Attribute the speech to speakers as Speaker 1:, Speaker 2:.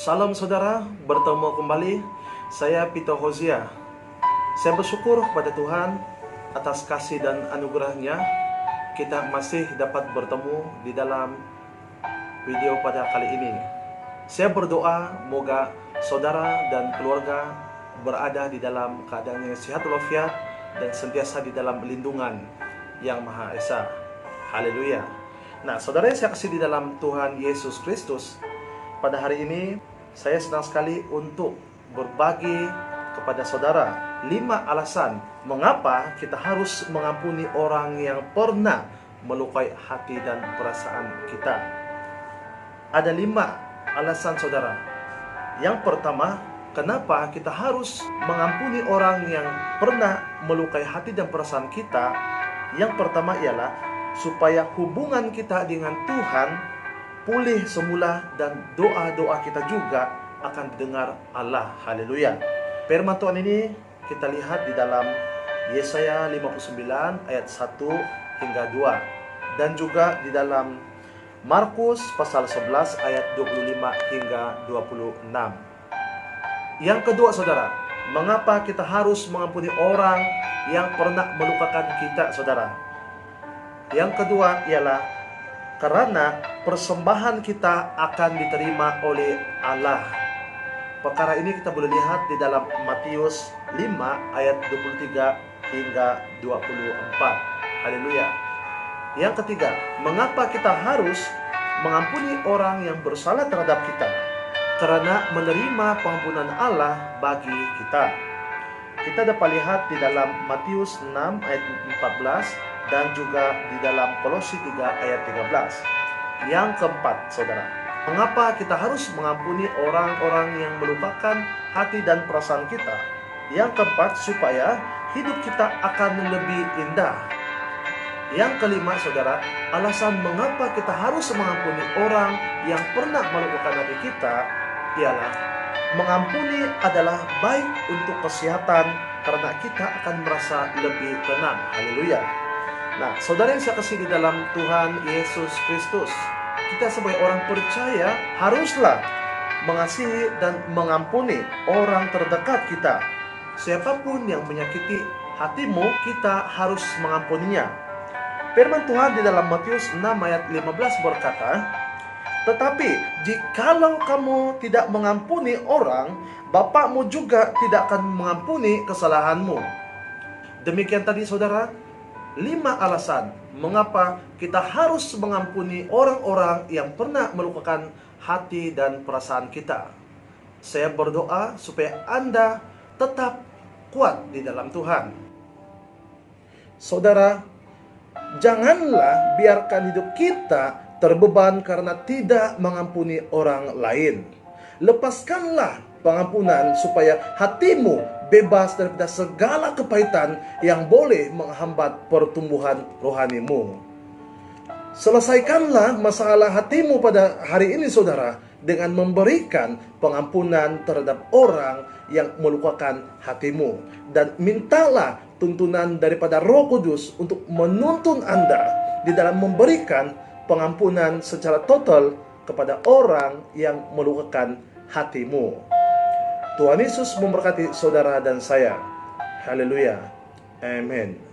Speaker 1: Salam saudara, bertemu kembali. Saya Pito Hozia. Saya bersyukur kepada Tuhan atas kasih dan anugerahnya. Kita masih dapat bertemu di dalam video pada kali ini. Saya berdoa moga saudara dan keluarga berada di dalam keadaan yang sehat walafiat dan sentiasa di dalam lindungan yang Maha Esa. Haleluya. Nah, saudara yang saya kasih di dalam Tuhan Yesus Kristus, pada hari ini saya senang sekali untuk berbagi kepada saudara 5 alasan mengapa kita harus mengampuni orang yang pernah melukai hati dan perasaan kita. Ada 5 alasan saudara. Yang pertama, kenapa kita harus mengampuni orang yang pernah melukai hati dan perasaan kita? Yang pertama ialah supaya hubungan kita dengan Tuhan pulih semula dan doa-doa kita juga akan didengar Allah. Haleluya. Firman Tuhan ini kita lihat di dalam Yesaya 59 ayat 1 hingga 2 dan juga di dalam Markus pasal 11 ayat 25 hingga 26. Yang kedua saudara, mengapa kita harus mengampuni orang yang pernah melukakan kita saudara? Yang kedua ialah karena persembahan kita akan diterima oleh Allah. Perkara ini kita boleh lihat di dalam Matius 5 ayat 23 hingga 24. Haleluya. Yang ketiga, mengapa kita harus mengampuni orang yang bersalah terhadap kita? Karena menerima pengampunan Allah bagi kita. Kita dapat lihat di dalam Matius 6 ayat 14 dan juga di dalam Kolose 3 ayat 13. Yang keempat, saudara, mengapa kita harus mengampuni orang-orang yang melupakan hati dan perasaan kita? Yang keempat, supaya hidup kita akan lebih indah. Yang kelima, saudara, alasan mengapa kita harus mengampuni orang yang pernah melupakan hati kita ialah mengampuni adalah baik untuk kesehatan karena kita akan merasa lebih tenang. Haleluya. Nah, saudara yang saya kasih di dalam Tuhan Yesus Kristus, kita sebagai orang percaya haruslah mengasihi dan mengampuni orang terdekat kita. Siapapun yang menyakiti hatimu, kita harus mengampuninya. Firman Tuhan di dalam Matius 6 ayat 15 berkata, "Tetapi jikalau kamu tidak mengampuni orang, Bapakmu juga tidak akan mengampuni kesalahanmu." Demikian tadi saudara, 5 alasan mengapa kita harus mengampuni orang-orang yang pernah melukakan hati dan perasaan kita. Saya berdoa supaya Anda tetap kuat di dalam Tuhan. Saudara, janganlah biarkan hidup kita terbeban karena tidak mengampuni orang lain. Lepaskanlah pengampunan supaya hatimu bebas daripada segala kepahitan yang boleh menghambat pertumbuhan rohanimu. Selesaikanlah masalah hatimu pada hari ini saudara dengan memberikan pengampunan terhadap orang yang melukakan hatimu, dan mintalah tuntunan daripada Roh Kudus untuk menuntun Anda di dalam memberikan pengampunan secara total kepada orang yang melukakan hatimu. Tuhan Yesus memberkati saudara dan saya. Haleluya. Amin.